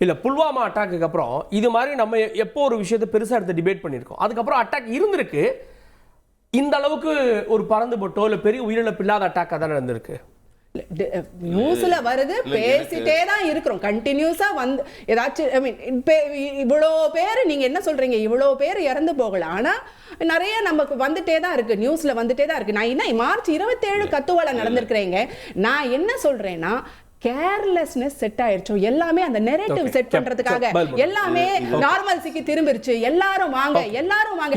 இல்லை, புல்வாமா அட்டாக்கு அப்புறம் இது மாதிரி நம்ம எப்போ ஒரு விஷயத்தை பெருசாக எடுத்து டிபேட் பண்ணியிருக்கோம். அதுக்கப்புறம் அட்டாக் இருந்திருக்கு, இந்த அளவுக்கு ஒரு பறந்துபட்டோ இல்லை பெரிய உயிரிழப்பு இல்லாத அட்டாக்காக தான் நடந்திருக்கு. நியூஸ்ல வருது, பேசிட்டே தான் இருக்கிறோம் கண்டினியூஸா. வந்து ஏதாச்சும் ஐ மீன் இவ்வளோ பேர் நீங்க என்ன சொல்றீங்க, இவ்வளோ பேர் இறந்து போகல, ஆனா நிறைய நமக்கு வந்துட்டே தான் இருக்கு, நியூஸ்ல வந்துட்டே தான் இருக்கு. நான் என்ன மார்ச் 27 கத்துவால நடந்திருக்கிறேங்க. நான் என்ன சொல்றேன்னா கேர்லெஸ்னஸ் செட் ஆயிருச்சோ, எல்லாமே அந்த நெரேட்டிவ் செட் பண்றதுக்காக எல்லாமே நார்மல்சிக்கு திரும்பிருச்சு, எல்லாரும் வாங்க எல்லாரும் வாங்க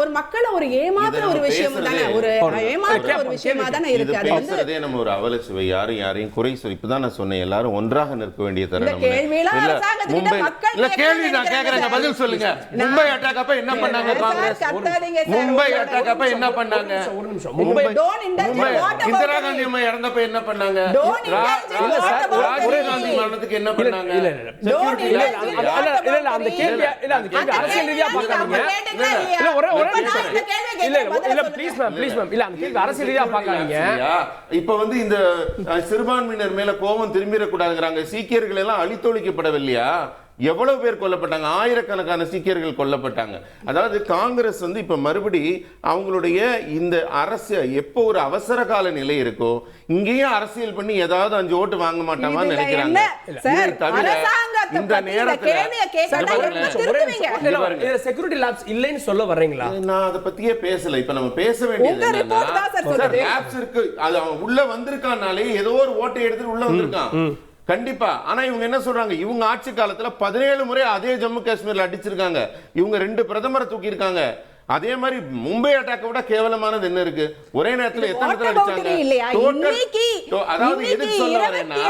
ஒரு மக்களை ஒரு ஏமாத்துற ஒரு விஷயம் தானே, ஒரு ஏமாத்துற ஒரு விஷயமா தானே இருக்கு. அது வந்து நம்ம ஒரு அவலச்சுவை, யாரையும் குறை சொல்லி இப்பதான் நான் சொன்னேன், எல்லாரும் ஒன்றாக நிற்க வேண்டிய தருணம். கேள்வி நான் கேக்குறேங்க, பதில் சொல்லுங்க. மும்பை அட்டாக் அப்ப என்ன பண்ணாங்க காங்கிரஸ்? மும்பை அட்டாக் அப்ப என்ன பண்ணாங்க? மும்பை இந்திரா காந்தி இறந்தப்ப என்ன பண்ணாங்க? ராஜீவ் காந்தி மரணத்துக்கு என்ன பண்ணாங்க? அந்த கேள்வி அரசியல் ரீதியா பார்க்காதீங்க. அரசியல் ரீதியா பார்க்காதீங்க. இப்ப வந்து இந்த சிறுபான்மையினர் மேல கோபம் திரும்பிடக்கூடாதுங்கிறாங்க. சீக்கியர்கள் எல்லாம் அழித்தொழிக்கப்படவில்லையா? எவ்வளவு பேர் கொல்லப்பட்டாங்க? ஆயிரக்கணக்கான சீக்கியர்கள் கொல்லப்பட்டாங்க. அதாவது காங்கிரஸ் வந்து இப்ப மறுபடி அவங்களுடைய இந்த அரசு எப்போ ஒரு அவசர கால நிலை இருக்கோ இங்கேயும் அரசியல் பண்ணி ஏதாவது 5 ஓட்டு வாங்க மாட்டாமான்னு நினைக்கிறாங்க. இந்த நேரத்துல செக்யூரிட்டி லேப்ஸ் இல்லைன்னு சொல்ல வர்றீங்களா? நான் அதை பத்தியே பேசல. இப்ப நம்ம பேச வேண்டியது என்னன்னா லேப்ஸ் இருக்கு, அது அவன் உள்ள வந்திருக்கானாலே ஏதோ ஒரு ஓட்டை எடுத்துட்டு உள்ள வந்திருக்கான் கண்டிப்பா. ஆனா இவங்க என்ன சொல்றாங்க, இவங்க ஆட்சி காலத்துல 17 முறை அதே ஜம்மு காஷ்மீர்ல அடிச்சிருக்காங்க. இவங்க 2 பிரதமரை தூக்கி இருக்காங்க. அதே மாதிரி மும்பை அட்டாக்கை விட கேவலமானது என்ன இருக்கு? ஒரே நேரத்தில் எத்தனை இடத்துல அடிச்சாங்க? அதாவது எதுக்கு சொல்ல வரேன்னா,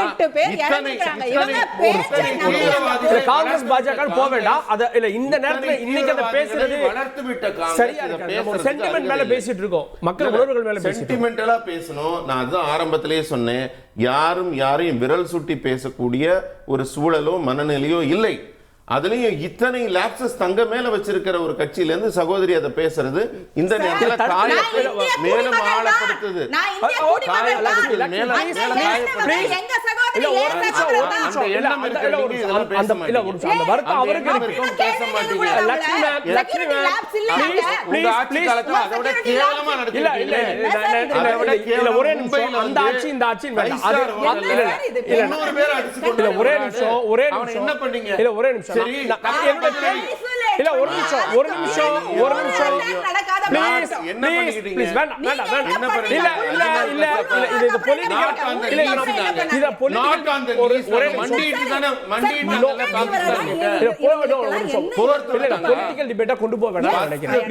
காங்கிரஸ் பாஜக போக வேண்டாம். அத இல்ல இந்த நேரத்துல இன்னைக்கு அத பேசுறது வளர்த்து விட்ட சரியா இருக்கு. சென்டிமென்ட் மேல பேசிட்டு இருக்கோம், மக்கள் உணர்வுகள் மேல சென்டிமெண்டலா பேசணும். நான் அதான் ஆரம்பத்திலேயே சொன்னேன், யாரையும் விரல் சுட்டி பேசக்கூடிய ஒரு சூழலோ மனநிலையோ இல்லை. அதுலயும் இத்தனை லாப்சஸ் தங்க மேல வச்சிருக்கிற ஒரு கட்சியில இருந்து சகோதரி அதை பேசுறது இந்த நேரத்துல காயத்தை மேலும் ஆழப்படுத்துது. ஒரே நிமிஷம் இல்ல ஒரு நிமிஷம் பொலிட்டிக்கல் டிபேட்டா கொண்டு போக வேண்டாம் நினைக்கிறேன்.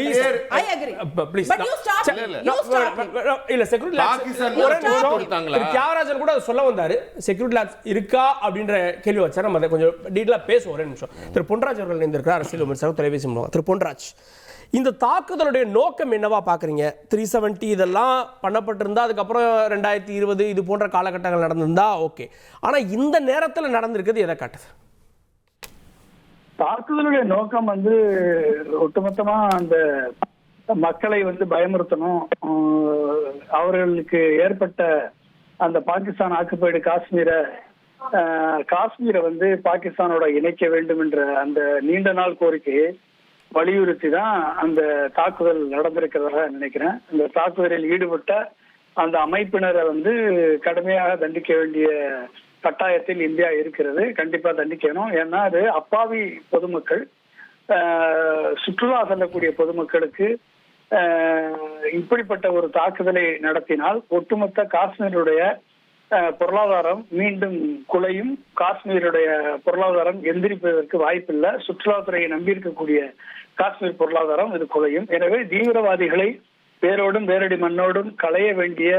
தியாகராஜன் கூட சொல்ல வந்தாரு, செக்யூரிட்டி லேப்ஸ் இருக்கா அப்படின்ற கேள்வி வச்சா நம்ம அதை கொஞ்சம் டீட்டெயிலா பேசுவோம். ஒரே நிமிஷம். திரு பொன்ராஜ் அவர்கள் இணைந்திருக்கிறார், அரசியல் விமர்சகர், தொலைபேசி மூலம். திரு பொன்ராஜ், இந்த தாக்குதலுடைய நோக்கம் என்னவா பாக்குறீங்க? 370 இதெல்லாம் பண்ணப்பட்டிருந்தா அதுக்கப்புறம் 2020 இது போன்ற காலகட்டங்கள் நடந்திருந்தா ஓகே, ஆனா இந்த நேரத்தில் நடந்திருக்கிறது எதை காட்டுது? தாக்குதலுடைய நோக்கம் வந்து ஒட்டுமொத்தமா அந்த மக்களை வந்து பயமுறுத்தணும், அவர்களுக்கு ஏற்பட்ட அந்த பாகிஸ்தான் ஆக்குபைடு காஷ்மீரை வந்து பாகிஸ்தானோட இணைக்க வேண்டும் என்ற அந்த நீண்ட நாள் கோரிக்கையை வலியுறுத்தி தான் அந்த தாக்குதல் நடந்திருக்கிறதாக நினைக்கிறேன். இந்த தாக்குதலில் ஈடுபட்ட அந்த அமைப்பினரை வந்து கடுமையாக தண்டிக்க வேண்டிய கட்டாயத்தில் இந்தியா இருக்கிறது. கண்டிப்பா தண்டிக்கணும். ஏன்னா அது அப்பாவி பொதுமக்கள், சுற்றுலா செல்லக்கூடிய பொதுமக்களுக்கு இப்படிப்பட்ட ஒரு தாக்குதலை நடத்தினால் ஒட்டுமொத்த காஷ்மீருடைய பொருளாதாரம் மீண்டும் குலையும். காஷ்மீருடைய பொருளாதாரம் எந்திரிப்பதற்கு வாய்ப்பில்லை. சுற்றுலாத்துறையை நம்பியிருக்கக்கூடிய காஷ்மீர் பொருளாதாரம் இது குலையும். எனவே தீவிரவாதிகளை வேரோடும் வேரடி மண்ணோடும் களைய வேண்டிய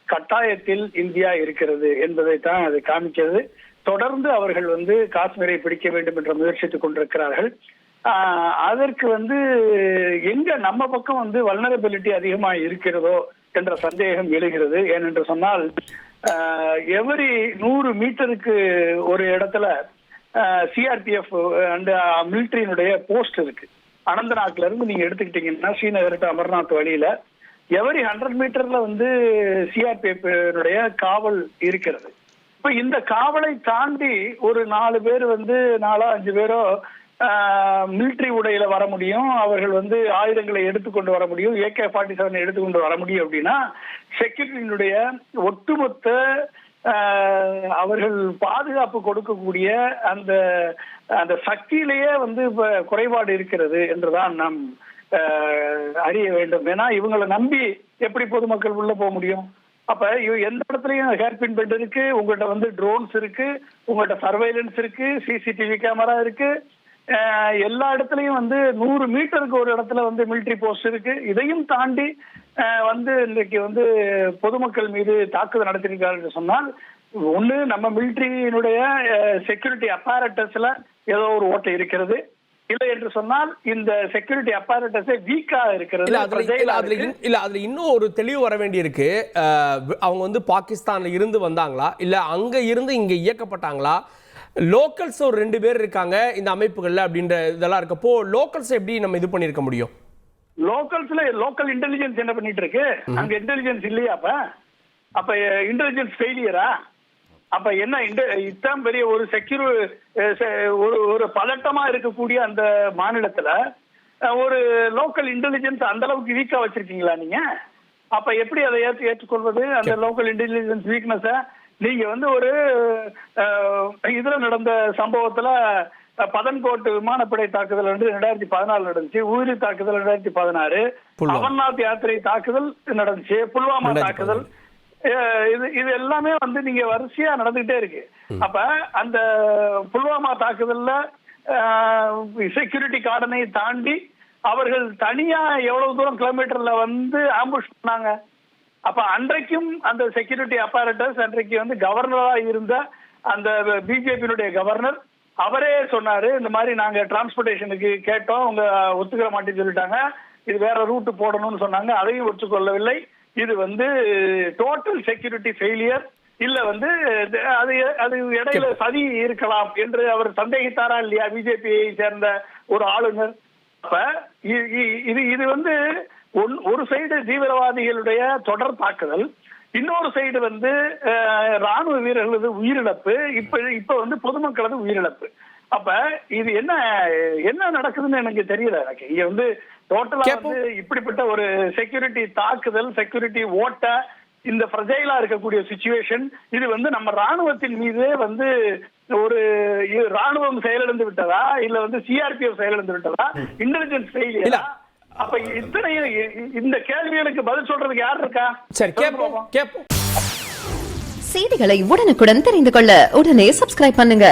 கட்டாயத்தில் இந்தியா இருக்கிறது என்பதைத்தான் அது காமிக்கிறது. தொடர்ந்து அவர்கள் வந்து காஷ்மீரை பிடிக்க வேண்டும் என்ற முயற்சித்துக் கொண்டிருக்கிறார்கள். அதற்கு வந்து எங்க நம்ம பக்கம் வந்து வல்னரபிலிட்டி அதிகமாக இருக்கிறதோ என்ற சந்தேகம் எழுகிறது. ஏனென்று சொன்னால் எவரி 100 மீட்டருக்கு ஒரு இடத்துல சிஆர்பிஎஃப் அண்ட் மிலிட்டரியினுடைய போஸ்ட் இருக்கு. அனந்தநாக்ல இருந்து நீங்க எடுத்துக்கிட்டீங்கன்னா ஸ்ரீநகர் டு அமர்நாத் வழியில எவரி 100 மீட்டர்ல வந்து சிஆர்பிஎஃப் காவல் இருக்கிறது. இப்ப இந்த காவலை தாண்டி ஒரு 4 பேர் வந்து 4-5 பேரோ மிலிட்டரி உடையில வர முடியும், அவர்கள் வந்து ஆயுதங்களை எடுத்துக்கொண்டு வர முடியும், AK-47 எடுத்துக்கொண்டு வர முடியும் அப்படின்னா செக்யூரிட்டியினுடைய ஒட்டுமொத்த அவர்கள் பாதுகாப்பு கொடுக்கக்கூடிய அந்த அந்த சக்தியிலேயே வந்து இப்ப குறைபாடு இருக்கிறது என்றுதான் நாம் அறிய வேண்டும். ஏன்னா இவங்களை நம்பி எப்படி பொதுமக்கள் உள்ள போக முடியும்? அப்ப எந்த இடத்துலயும் ஹேர்பின் பெட் இருக்கு, உங்கள்கிட்ட வந்து ட்ரோன்ஸ் இருக்கு, உங்கள்கிட்ட சர்வைலன்ஸ் இருக்கு, CCTV கேமரா இருக்கு, எல்லா இடத்துலயும் வந்து 100 மீட்டருக்கு ஒரு இடத்துல வந்து மிலிட்டரி போஸ்ட் இருக்கு. இதையும் தாண்டி வந்து இன்னைக்கு வந்து பொதுமக்கள் மீது தாக்குதல் நடத்திருக்கார்கள் சொன்னால், ஒண்ணு நம்ம மிலிட்டரியினுடைய செக்யூரிட்டி அப்பாரட்டஸ்ல ஏதோ ஒரு ஓட்டை இருக்கிறது, இல்லை என்று சொன்னால் இந்த செக்யூரிட்டி அப்பாரட்டஸே வீக்கா இருக்கிறது. அதுல இன்னும் ஒரு தெளிவு வர வேண்டி இருக்கு. அவங்க வந்து பாகிஸ்தான்ல இருந்து வந்தாங்களா, இல்ல அங்க இருந்து இங்க இயக்கப்பட்டாங்களா? லோக்கல்ஸ் ஒரு 2 பேர் இருக்காங்க இந்த அமைப்புகள்ல அப்படின்ற இதெல்லாம் இருக்கப்போ லோக்கல்ஸ் எப்படி நம்ம இது பண்ணிருக்க முடியும்? லோக்கல்ஸ்ல லோக்கல் இன்டெலிஜென்ஸ் என்ன பண்ணிட்டு இருக்கு? அங்க இன்டெலிஜென்ஸ் இல்லையா? அப்ப இன்டெலிஜென்ஸ் ஃபெயிலியரா? அப்ப என்ன இதான் பெரிய ஒரு ஒரு பதட்டமா இருக்கக்கூடிய அந்த மாநிலத்துல ஒரு லோக்கல் இன்டெலிஜென்ஸ் அந்த அளவுக்கு வீக்கா வச்சிருக்கீங்களா நீங்க? அப்ப எப்படி அதை ஏற்றுக்கொள்வது? அந்த லோக்கல் இன்டெலிஜென்ஸ் வீக்னஸ நீங்க வந்து ஒரு இதுல நடந்த சம்பவத்துல பதன்கோட் விமானப்படை தாக்குதல் வந்து 2014 நடந்துச்சு, உயிரி தாக்குதல் 2016, அமர்நாத் யாத்திரை தாக்குதல் நடந்துச்சு, புல்வாமா தாக்குதல், இது எல்லாமே வந்து நீங்க வரிசையா நடந்துகிட்டே இருக்கு. அப்ப அந்த புல்வாமா தாக்குதல்ல செக்யூரிட்டி கார்டனை தாண்டி அவர்கள் தனியா எவ்வளவு தூரம் கிலோமீட்டர்ல வந்து ஆம்புஷ் பண்ணாங்க. அப்ப அன்றைக்கும் அந்த செக்யூரிட்டி அப்பாரட்டஸ் அன்றைக்கு வந்து கவர்னரா இருந்த அந்த பிஜேபியினுடைய கவர்னர் அவரே சொன்னாரு, இந்த மாதிரி நாங்க டிரான்ஸ்போர்டேஷனுக்கு கேட்டோம், அவங்க ஒத்துக்கிற மாட்டேன்னு சொல்லிட்டாங்க, இது வேற ரூட் போடணும்னு சொன்னாங்க, அதையும் ஒத்துக்கொள்ளவில்லை. இது வந்து டோட்டல் செக்யூரிட்டி ஃபெயிலியர், இல்ல வந்து அது இடையில சதி இருக்கலாம் என்று அவர் சந்தேகித்தாரா இல்லையா பிஜேபியை சேர்ந்த ஒரு ஆளுநர்? அப்ப இது வந்து ஒரு சைடு தீவிரவாதிகளுடைய தொடர் தாக்குதல், இன்னொரு சைடு வந்து ராணுவ வீரர்களது உயிரிழப்பு, இப்ப வந்து பொதுமக்களது உயிரிழப்பு. அப்ப இது என்ன நடக்குதுன்னு எனக்கு தெரியல. எனக்கு இங்க வந்து டோட்டலா வந்து இப்படிப்பட்ட ஒரு செக்யூரிட்டி தாக்குதல், செக்யூரிட்டி ஓட்ட, இந்த ஃப்ரஜைலா இருக்கக்கூடிய சிச்சுவேஷன், இது வந்து நம்ம ராணுவத்தின் மீது வந்து ஒரு ராணுவம் செயலிழந்து விட்டதா, இல்ல வந்து CRPF செயலிழந்து விட்டதா, இன்டெலிஜென்ஸ் ஃபெயிலியரா? அப்ப இத்தனையும் இந்த கேள்விகளுக்கு பதில் சொல்றதுக்கு யார் இருக்கா? சரி, கேட்போம். செய்திகளை உடனுக்குடன் தெரிந்து கொள்ள உடனே சப்ஸ்கிரைப் பண்ணுங்க.